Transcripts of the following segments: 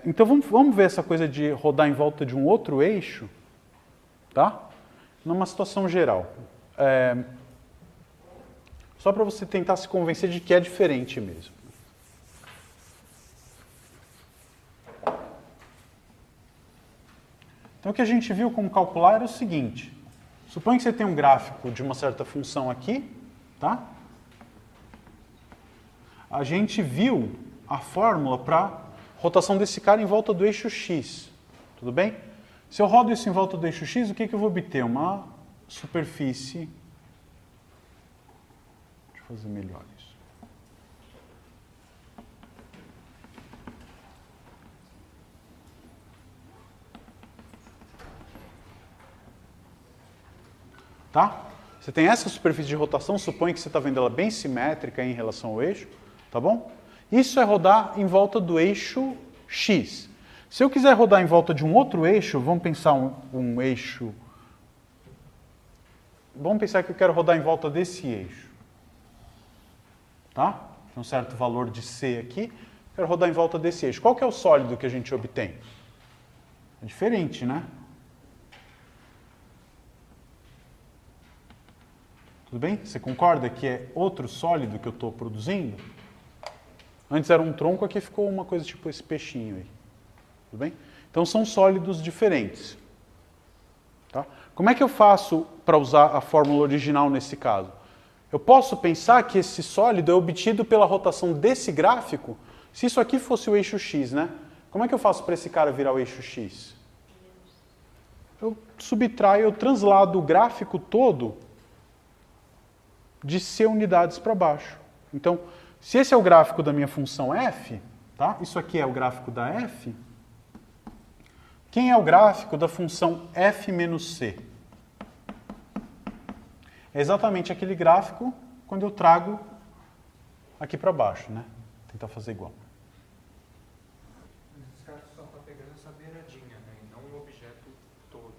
Então vamos ver essa coisa de rodar em volta de um outro eixo, tá? Numa situação geral. Só para você tentar se convencer de que é diferente mesmo. Então o que a gente viu como calcular era o seguinte. Suponha que você tem um gráfico de uma certa função aqui, tá? A gente viu a fórmula para rotação desse cara em volta do eixo x, tudo bem? Se eu rodo isso em volta do eixo x, o que eu vou obter? Uma superfície... Deixa eu fazer melhor isso. Tá? Você tem essa superfície de rotação, suponha que você está vendo ela bem simétrica em relação ao eixo, tá bom? Isso é rodar em volta do eixo x. Se eu quiser rodar em volta de um outro eixo, vamos pensar um eixo... Vamos pensar que eu quero rodar em volta desse eixo. Tá? Tem um certo valor de C aqui, quero rodar em volta desse eixo. Qual que é o sólido que a gente obtém? É diferente, né? Tudo bem? Você concorda que é outro sólido que eu estou produzindo? Antes era um tronco, aqui ficou uma coisa tipo esse peixinho aí. Tudo bem? Então são sólidos diferentes. Tá? Como é que eu faço para usar a fórmula original nesse caso? Eu posso pensar que esse sólido é obtido pela rotação desse gráfico, se isso aqui fosse o eixo x, né? Como é que eu faço para esse cara virar o eixo x? Eu subtraio, eu translado o gráfico todo de C unidades para baixo. Então, se esse é o gráfico da minha função f, tá? Isso aqui é o gráfico da f, quem é o gráfico da função f menos c? É exatamente aquele gráfico quando eu trago aqui para baixo, né? Vou tentar fazer igual. Esse cara só está pegando essa beiradinha, né? E não o objeto todo.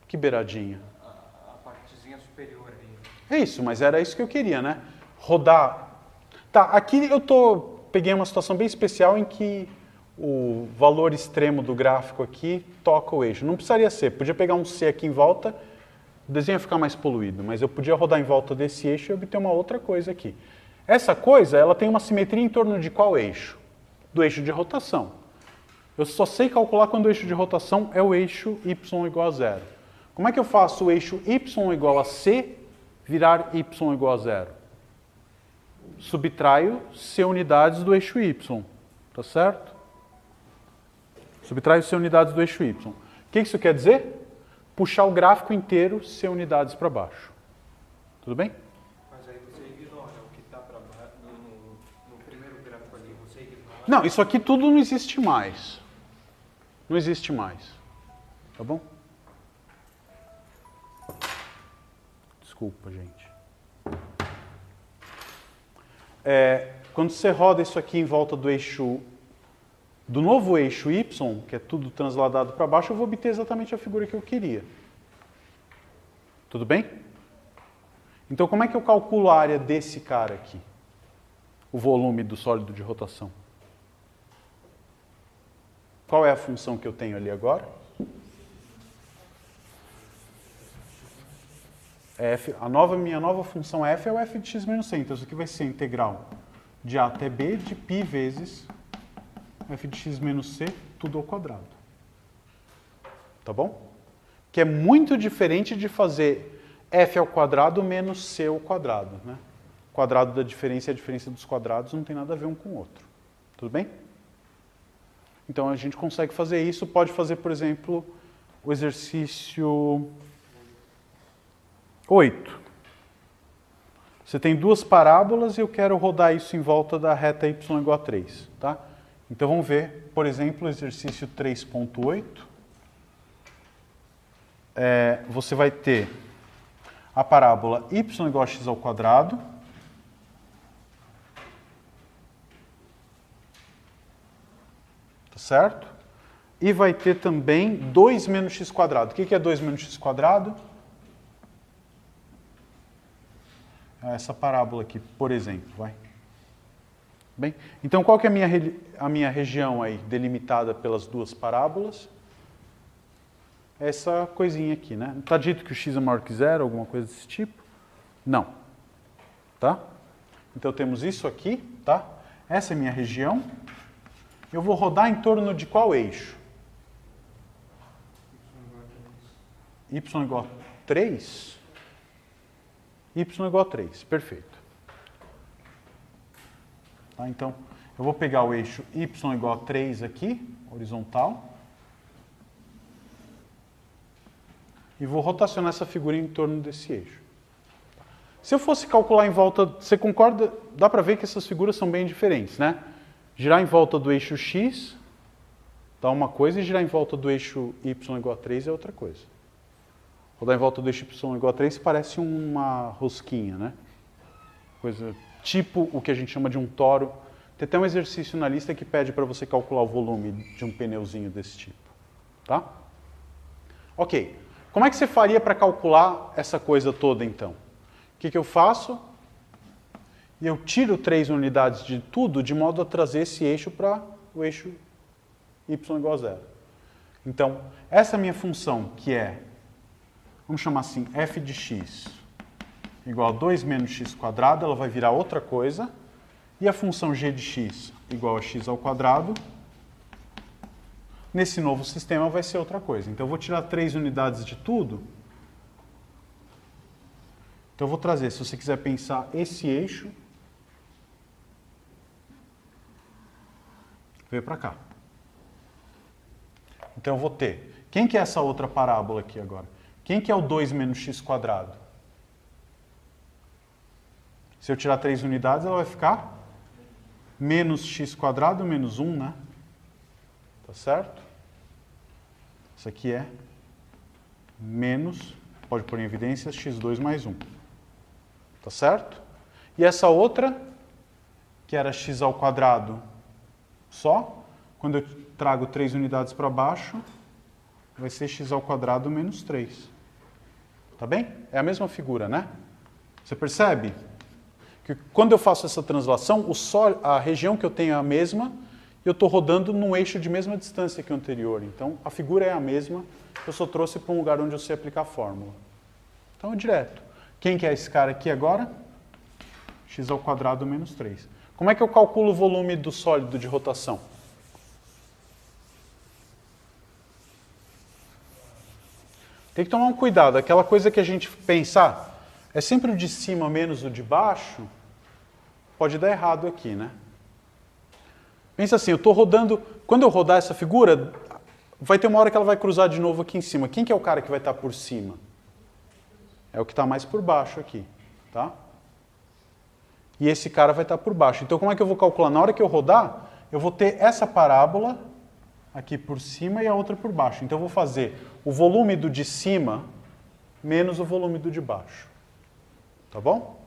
Que beiradinha? A partezinha superior aí. É isso, mas era isso que eu queria, né? Rodar. Tá, aqui eu peguei uma situação bem especial em que o valor extremo do gráfico aqui toca o eixo. Não precisaria ser, podia pegar um C aqui em volta, o desenho ia ficar mais poluído, mas eu podia rodar em volta desse eixo e obter uma outra coisa aqui. Essa coisa, ela tem uma simetria em torno de qual eixo? Do eixo de rotação. Eu só sei calcular quando o eixo de rotação é o eixo y igual a zero. Como é que eu faço o eixo y igual a c virar y igual a zero? Subtraio c unidades do eixo y, tá certo? Subtraio c unidades do eixo y. O que isso quer dizer? Puxar o gráfico inteiro c unidades para baixo. Tudo bem? Mas aí você ignora o que está para baixo, no primeiro gráfico ali, você ignora... Não, isso aqui tudo não existe mais. Não existe mais. Tá bom? Desculpa, gente. Quando você roda isso aqui em volta do eixo, do novo eixo y, que é tudo transladado para baixo, eu vou obter exatamente a figura que eu queria. Tudo bem? Então, como é que eu calculo a área desse cara aqui? O volume do sólido de rotação. Qual é a função que eu tenho ali agora? F, minha nova função f é o f de x menos c. Então, isso aqui vai ser a integral de a até b de π vezes f de x menos c, tudo ao quadrado. Tá bom? Que é muito diferente de fazer f ao quadrado menos c ao quadrado, né? O quadrado da diferença e a diferença dos quadrados não tem nada a ver um com o outro. Tudo bem? Então, a gente consegue fazer isso. Pode fazer, por exemplo, o exercício 8. Você tem duas parábolas e eu quero rodar isso em volta da reta y igual a 3. Tá? Então, vamos ver, por exemplo, o exercício 3.8. Você vai ter a parábola y igual a x ao quadrado. Tá certo? E vai ter também 2 menos x quadrado. O que é 2 menos x quadrado? Essa parábola aqui, por exemplo, vai. Bem, então qual que é a minha região aí, delimitada pelas duas parábolas? Essa coisinha aqui, né? Está dito que o x é maior que zero, alguma coisa desse tipo? Não. Tá? Então temos isso aqui, tá? Essa é a minha região. Eu vou rodar em torno de qual eixo? Y igual a 3? Y igual a 3, perfeito. Tá? Então, eu vou pegar o eixo y igual a 3 aqui, horizontal, e vou rotacionar essa figura em torno desse eixo. Se eu fosse calcular em volta, você concorda? Dá para ver que essas figuras são bem diferentes, né? Girar em volta do eixo x dá uma coisa e girar em volta do eixo y igual a 3 é outra coisa. Rodar em volta do eixo y igual a 3 parece uma rosquinha, né? Coisa tipo o que a gente chama de um toro. Tem até um exercício na lista que pede para você calcular o volume de um pneuzinho desse tipo. Tá? Ok. Como é que você faria para calcular essa coisa toda, então? O que eu faço? Eu tiro 3 unidades de tudo de modo a trazer esse eixo para o eixo y igual a 0. Então, essa minha função, que é, vamos chamar assim, f de x igual a 2 menos x quadrado, ela vai virar outra coisa. E a função g de x igual a x ao quadrado, nesse novo sistema vai ser outra coisa. Então eu vou tirar 3 unidades de tudo. Então eu vou trazer, se você quiser pensar, esse eixo veio para cá. Então eu vou ter, quem que é essa outra parábola aqui agora? Quem que é o 2 menos x quadrado? Se eu tirar 3 unidades, ela vai ficar menos x quadrado menos 1, né? Tá certo? Isso aqui é menos, pode pôr em evidência, x2 mais 1. Tá certo? E essa outra, que era x ao quadrado só, quando eu trago 3 unidades para baixo, vai ser x ao quadrado menos 3. Tá bem? É a mesma figura, né? Você percebe? Que quando eu faço essa translação, a região que eu tenho é a mesma e eu estou rodando num eixo de mesma distância que o anterior. Então, a figura é a mesma, eu só trouxe para um lugar onde eu sei aplicar a fórmula. Então, é direto. Quem que é esse cara aqui agora? X ao quadrado menos 3. Como é que eu calculo o volume do sólido de rotação? Tem que tomar um cuidado. Aquela coisa que a gente pensar é sempre o de cima menos o de baixo, pode dar errado aqui, né? Pensa assim, eu estou rodando, quando eu rodar essa figura, vai ter uma hora que ela vai cruzar de novo aqui em cima. Quem que é o cara que vai estar por cima? É o que está mais por baixo aqui, tá? E esse cara vai estar por baixo. Então como é que eu vou calcular? Na hora que eu rodar, eu vou ter essa parábola aqui por cima e a outra por baixo. Então eu vou fazer o volume do de cima menos o volume do de baixo. Tá bom?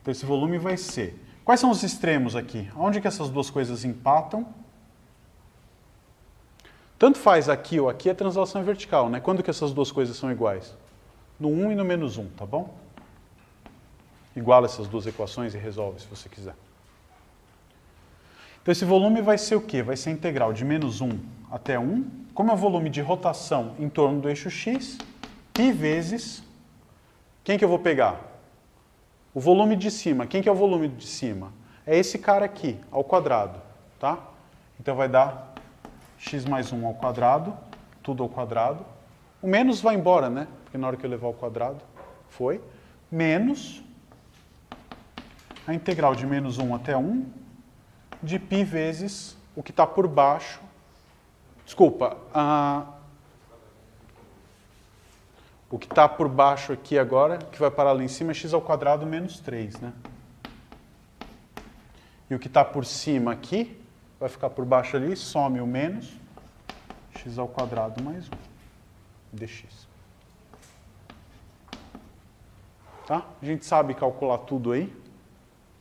Então esse volume vai ser... Quais são os extremos aqui? Onde que essas duas coisas empatam? Tanto faz aqui ou aqui, a translação é vertical, né? Quando que essas duas coisas são iguais? No 1 e no menos 1, tá bom? Iguala essas duas equações e resolve, se você quiser. Então esse volume vai ser o quê? Vai ser a integral de menos 1 até 1. Como é o volume de rotação em torno do eixo x, π vezes... Quem que eu vou pegar? O volume de cima. Quem que é o volume de cima? É esse cara aqui, ao quadrado, tá? Então vai dar x mais 1 ao quadrado, tudo ao quadrado. O menos vai embora, né? Porque na hora que eu levar ao quadrado, foi. Menos a integral de menos 1 até 1 de π vezes o que está por baixo. Desculpa, o que está por baixo aqui agora, que vai parar lá em cima, é x ao quadrado menos 3, né? E o que está por cima aqui, vai ficar por baixo ali, some o menos, x ao quadrado mais 1, dx. Tá? A gente sabe calcular tudo aí,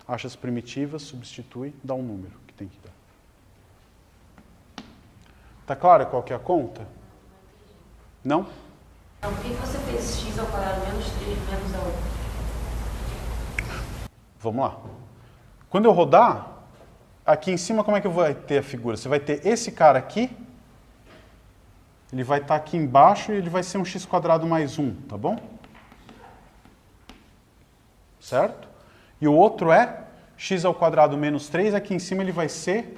acha as primitivas, substitui, dá um número que tem que dar. Tá claro qual que é a conta? Não? Então, por que você fez x ao quadrado menos 3 menos a outra? Vamos lá. Quando eu rodar, aqui em cima, como é que eu vou ter a figura? Você vai ter esse cara aqui, ele vai estar aqui embaixo e ele vai ser um x² mais 1, tá bom? Certo? E o outro é x² menos 3, aqui em cima ele vai ser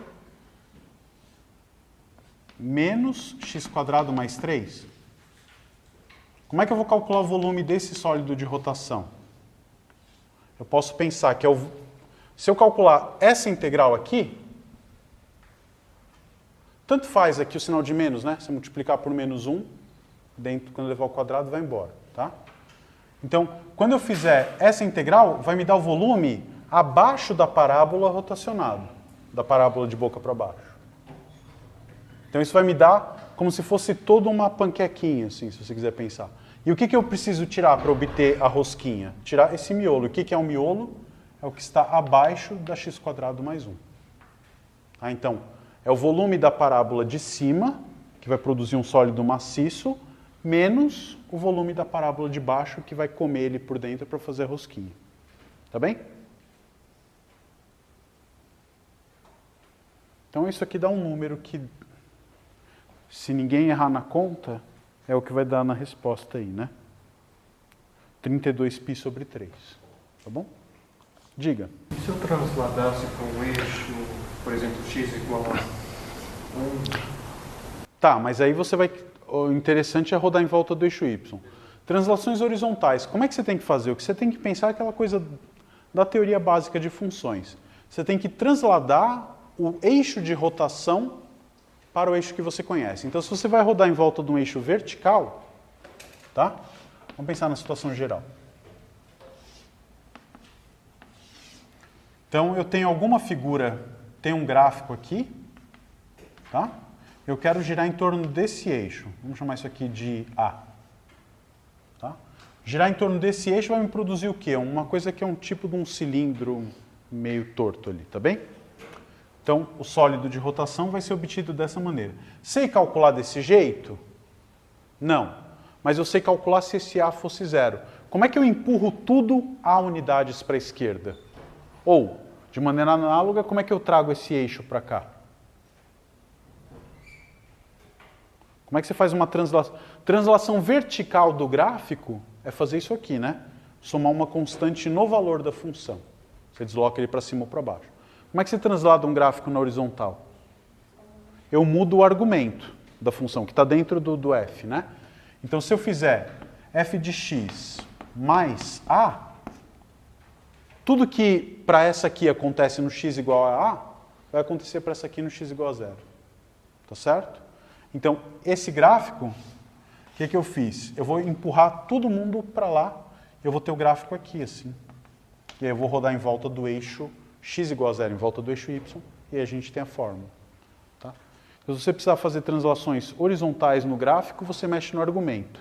menos x² mais 3. Como é que eu vou calcular o volume desse sólido de rotação? Eu posso pensar que se eu calcular essa integral aqui, tanto faz aqui o sinal de menos, né? Se eu multiplicar por menos 1, dentro, quando eu levar ao quadrado, vai embora, tá? Então, quando eu fizer essa integral, vai me dar o volume abaixo da parábola rotacionada, da parábola de boca para baixo. Então, isso vai me dar como se fosse toda uma panquequinha, assim, se você quiser pensar. E o que eu preciso tirar para obter a rosquinha? Tirar esse miolo. O que é um miolo? É o que está abaixo da x² mais 1. Tá? Então, é o volume da parábola de cima, que vai produzir um sólido maciço, menos o volume da parábola de baixo, que vai comer ele por dentro para fazer a rosquinha. Tá bem? Então, isso aqui dá um número que, se ninguém errar na conta, é o que vai dar na resposta aí, né? 32π sobre 3. Tá bom? Diga. E se eu transladasse para um eixo, por exemplo, x igual a 1? Tá, mas aí você vai... O interessante é rodar em volta do eixo y. Translações horizontais. Como é que você tem que fazer? O que você tem que pensar é aquela coisa da teoria básica de funções. Você tem que transladar o eixo de rotação para o eixo que você conhece. Então, se você vai rodar em volta de um eixo vertical, tá? Vamos pensar na situação geral. Então, eu tenho alguma figura, tem um gráfico aqui, tá? Eu quero girar em torno desse eixo. Vamos chamar isso aqui de A. Tá? Girar em torno desse eixo vai me produzir o quê? Uma coisa que é um tipo de um cilindro meio torto ali, tá bem? Então, o sólido de rotação vai ser obtido dessa maneira. Sei calcular desse jeito? Não. Mas eu sei calcular se esse A fosse zero. Como é que eu empurro tudo a unidades para a esquerda? Ou, de maneira análoga, como é que eu trago esse eixo para cá? Como é que você faz uma translação? Translação vertical do gráfico é fazer isso aqui, né? Somar uma constante no valor da função. Você desloca ele para cima ou para baixo. Como é que você translada um gráfico na horizontal? Eu mudo o argumento da função, que está dentro do f, né? Então, se eu fizer f de x mais a, tudo que para essa aqui acontece no x igual a a, vai acontecer para essa aqui no x igual a zero. Tá certo? Então, esse gráfico, o que eu fiz? Eu vou empurrar todo mundo para lá, eu vou ter o gráfico aqui, assim. E aí eu vou rodar em volta do eixo x igual a zero, em volta do eixo y, e aí a gente tem a fórmula. Tá? Se você precisar fazer translações horizontais no gráfico, você mexe no argumento.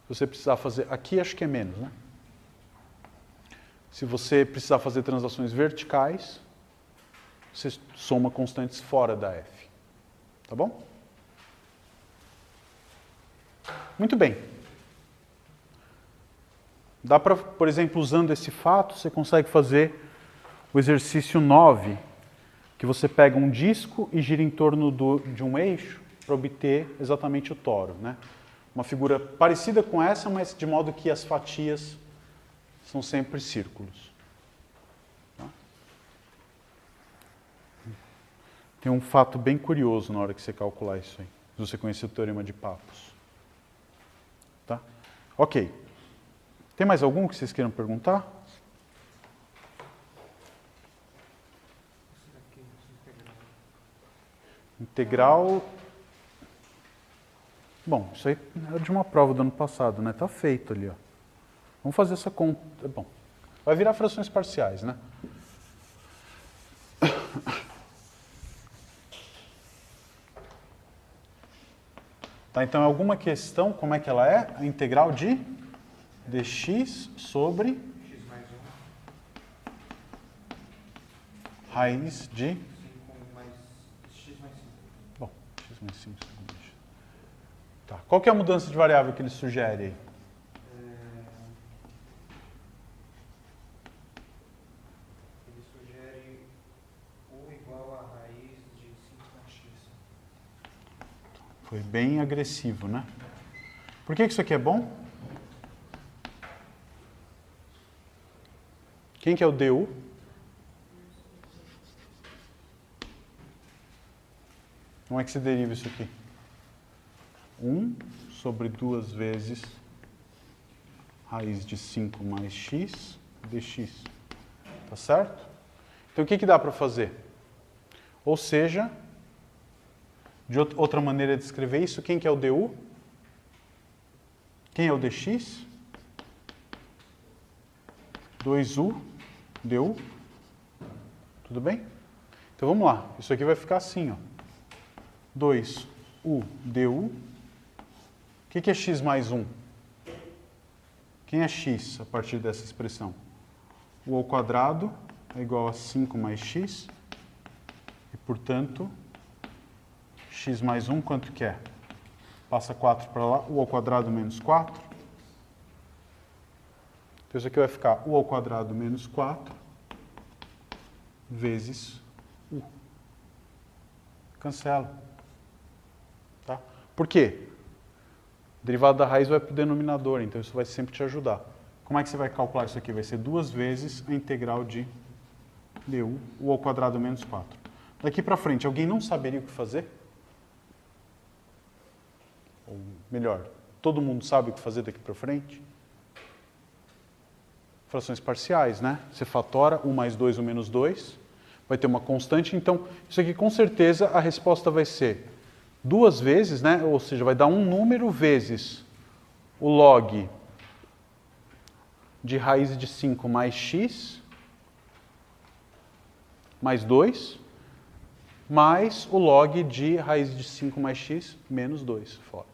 Se você precisar fazer... Aqui acho que é menos, né? Se você precisar fazer translações verticais, você soma constantes fora da f. Tá bom? Muito bem. Dá para, por exemplo, usando esse fato, você consegue fazer o exercício 9, que você pega um disco e gira em torno de um eixo para obter exatamente o toro, né? Uma figura parecida com essa, mas de modo que as fatias são sempre círculos. Tá? Tem um fato bem curioso na hora que você calcular isso aí, se você conhecer o teorema de Pappus. Tá? Ok. Tem mais algum que vocês queiram perguntar? Integral... Bom, isso aí era de uma prova do ano passado, né? Tá feito ali, ó. Vamos fazer essa conta. Bom, vai virar frações parciais, né? Tá, então, alguma questão, como é que ela é? A integral de dx sobre X mais 1. raiz de... 5 mais x mais 5. Bom, x mais 5 segundo. Tá. Qual que é a mudança de variável que ele sugere aí? Ele sugere u Foi bem agressivo, né? Por que isso aqui é bom? Quem que é o DU? Como é que se deriva isso aqui? 1 sobre 2 vezes raiz de 5 mais x dx. Tá certo? Então, o que dá para fazer? Ou seja, de outra maneira de escrever isso, quem que é o DU? Quem é o dx? 2u du. Tudo bem? Então, vamos lá. Isso aqui vai ficar assim, ó. 2u du. O que é x mais 1? Quem é x a partir dessa expressão? U ao quadrado é igual a 5 mais x. E, portanto, x mais 1, quanto que é? Passa 4 para lá, u ao quadrado menos 4. Então, isso aqui vai ficar u ao quadrado menos 4 vezes u. Cancela. Tá? Por quê? O derivado da raiz vai para o denominador, então isso vai sempre te ajudar. Como é que você vai calcular isso aqui? Vai ser 2 vezes a integral de du, u ao quadrado menos 4. Daqui para frente, alguém não saberia o que fazer? Ou melhor, todo mundo sabe o que fazer daqui para frente? Frações parciais, né? Você fatora 1 mais 2, 1 menos 2, vai ter uma constante, então isso aqui com certeza a resposta vai ser 2 vezes, né? Ou seja, vai dar um número vezes o log de raiz de 5 mais x, mais 2, mais o log de raiz de 5 mais x menos 2 fora.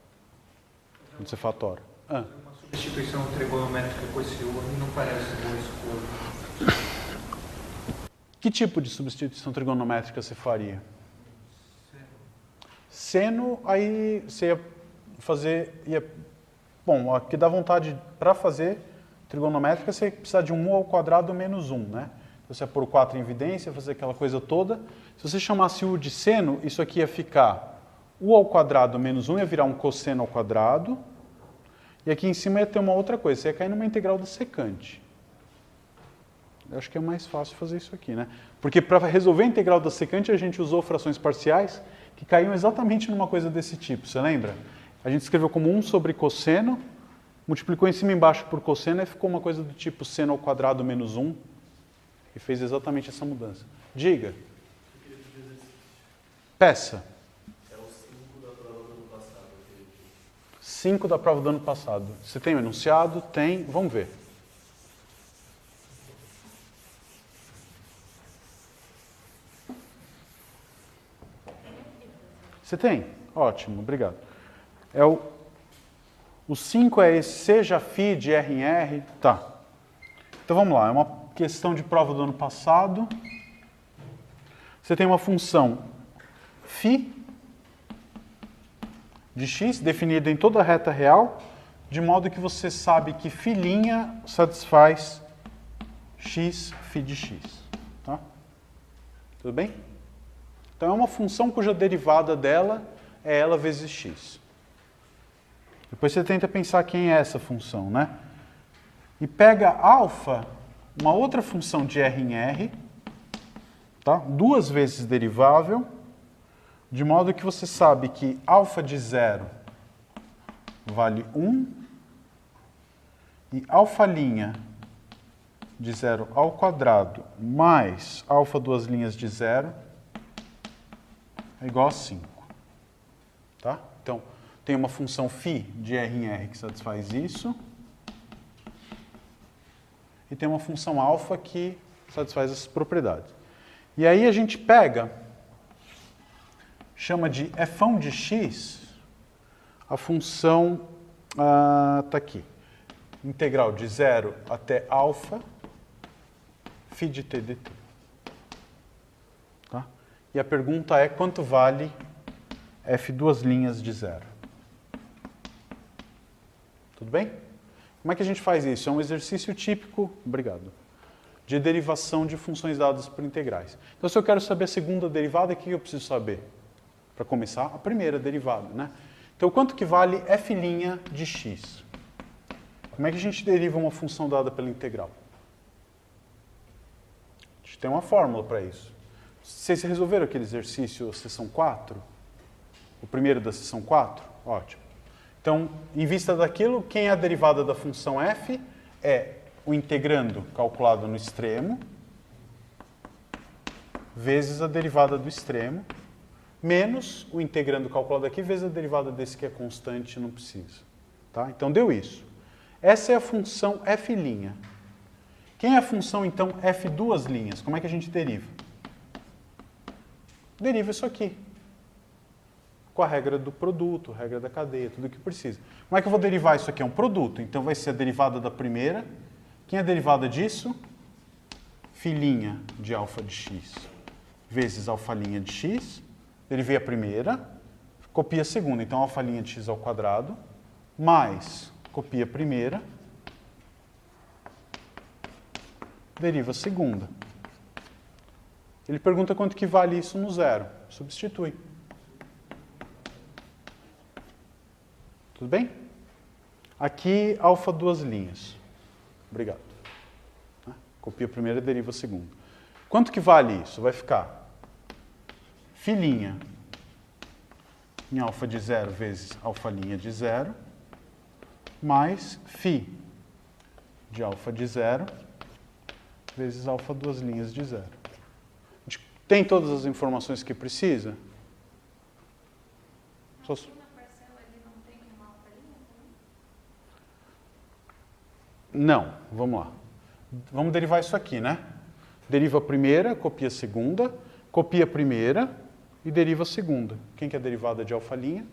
Quando você fatora. Uma substituição trigonométrica com esse u não parece boa escolha. Que tipo de substituição trigonométrica você faria? Seno, aí você ia fazer... bom, o que dá vontade para fazer trigonométrica, você precisa de 1 ao quadrado menos 1, né? Então, você ia pôr 4 em evidência, fazer aquela coisa toda. Se você chamasse u de seno, isso aqui ia ficar u ao quadrado menos 1, ia virar um cosseno ao quadrado. E aqui em cima ia ter uma outra coisa, você ia cair numa integral da secante. Eu acho que é mais fácil fazer isso aqui, né? Porque para resolver a integral da secante, a gente usou frações parciais que caíam exatamente numa coisa desse tipo, você lembra? A gente escreveu como 1 sobre cosseno, multiplicou em cima e embaixo por cosseno e ficou uma coisa do tipo seno ao quadrado menos 1, e fez exatamente essa mudança. Diga. Peça. É o 5 da prova do ano passado. 5 da prova do ano passado. Você tem o enunciado? Tem. Vamos ver. Você tem? Ótimo, obrigado. O 5 é esse, seja φ de R em R. Tá. Então vamos lá, é uma questão de prova do ano passado. Você tem uma função φ de x definida em toda a reta real, de modo que você sabe que φ' satisfaz x φ de x. Tá? Tudo bem? Então é uma função cuja derivada dela é ela vezes x. Depois você tenta pensar quem é essa função, né? E pega alfa, uma outra função de R em R, tá? 2 vezes derivável, de modo que você sabe que alfa de 0 vale 1 e alfa' de 0 ao quadrado mais alfa 2 linhas de 0 é igual a 5. Tá? Então, tem uma função φ de R em R que satisfaz isso. E tem uma função alfa que satisfaz essas propriedades. E aí a gente pega, chama de f' de x, a função, está aqui, integral de 0 até alfa, φ de t dt. Tá? E a pergunta é quanto vale f 2 linhas de 0? Tudo bem? Como é que a gente faz isso? É um exercício típico, obrigado, de derivação de funções dadas por integrais. Então, se eu quero saber a segunda derivada, o que eu preciso saber? Para começar, a primeira derivada, né? Então, quanto que vale f' de x? Como é que a gente deriva uma função dada pela integral? A gente tem uma fórmula para isso. Vocês resolveram aquele exercício, seção 4? O primeiro da seção 4? Ótimo. Então, em vista daquilo, quem é a derivada da função f? É o integrando calculado no extremo, vezes a derivada do extremo, menos o integrando calculado aqui, vezes a derivada desse que é constante, não precisa. Tá? Então, deu isso. Essa é a função f'. Quem é a função, então, f duas linhas? Como é que a gente deriva? Deriva isso aqui. Com a regra do produto, regra da cadeia, tudo o que precisa. Como é que eu vou derivar isso aqui? É um produto. Então, vai ser a derivada da primeira. Quem é a derivada disso? Φ' de alfa de x vezes alfa' de x. Derivei a primeira, copia a segunda. Então, alfa' de x ao quadrado, mais, copia a primeira, deriva a segunda. Ele pergunta quanto que vale isso no zero. Substitui. Tudo bem? Aqui, alfa duas linhas. Obrigado. Copia a primeira, deriva a segunda. Quanto que vale isso? Vai ficar φ' em alfa de zero vezes alfa' de zero, mais φ de alfa de zero vezes alfa duas linhas de zero. A gente tem todas as informações que precisa? Só... Não, vamos lá. Vamos derivar isso aqui, né? Deriva a primeira, copia a segunda, copia a primeira e deriva a segunda. Quem que é a derivada de alfa'?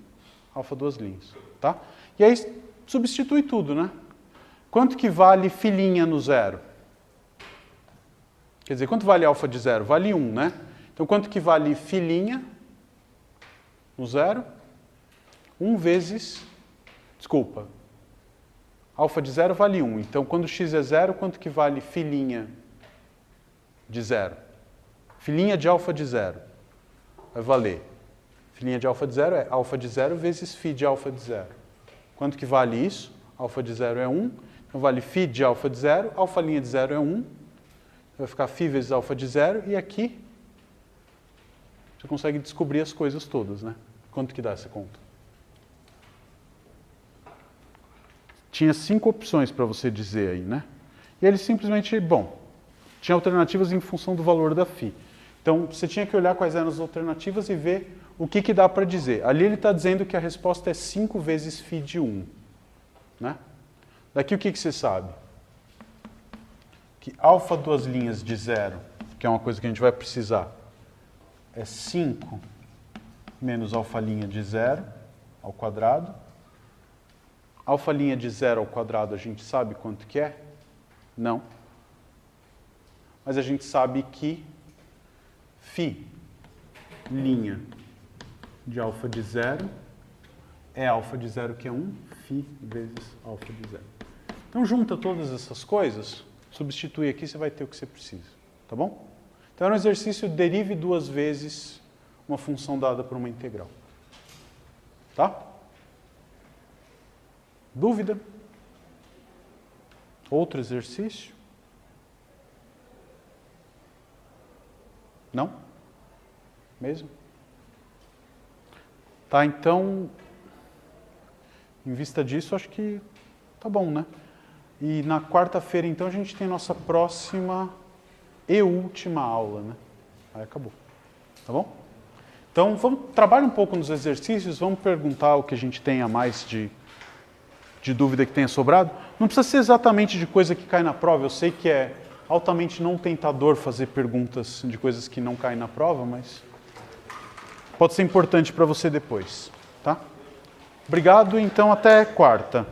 Alfa duas linhas, tá? E aí substitui tudo, né? Quanto que vale φ' no zero? Quer dizer, quanto vale alfa de zero? Vale 1, né? Então, quanto que vale φ' no zero? 1 vezes... Desculpa. Alfa de zero vale 1. Então, quando x é zero, quanto que vale φ' de zero? Φ' de alfa de zero. Vai valer. Φ' de alfa de zero é alfa de zero vezes φ de alfa de zero. Quanto que vale isso? Alfa de zero é 1. Então, vale φ de alfa de zero. Alfa' de zero é 1. Vai ficar φ vezes alfa de zero. E aqui, você consegue descobrir as coisas todas, né? Quanto que dá essa conta? Tinha 5 opções para você dizer aí, né? E ele simplesmente, bom, tinha alternativas em função do valor da φ. Então, você tinha que olhar quais eram as alternativas e ver o que dá para dizer. Ali ele está dizendo que a resposta é 5 vezes φ de 1. Né? Daqui o que você sabe? Que alfa duas linhas de zero, que é uma coisa que a gente vai precisar, é 5 menos alfa' de zero ao quadrado. Alfa' de zero ao quadrado a gente sabe quanto que é? Não. Mas a gente sabe que φ' de alfa de zero é alfa de zero que é 1, φ vezes alfa de zero. Então junta todas essas coisas, substitui aqui, você vai ter o que você precisa. Tá bom? Então era um exercício derive duas vezes uma função dada por uma integral. Tá? Dúvida? Outro exercício? Não? Mesmo? Tá, então, em vista disso, acho que tá bom, né? E na quarta-feira, então, a gente tem nossa próxima e última aula, né? Aí acabou. Tá bom? Então, trabalhar um pouco nos exercícios, vamos perguntar o que a gente tem a mais de dúvida que tenha sobrado. Não precisa ser exatamente de coisa que cai na prova, eu sei que é altamente não tentador fazer perguntas de coisas que não caem na prova, mas pode ser importante para você depois, tá? Obrigado, então até quarta.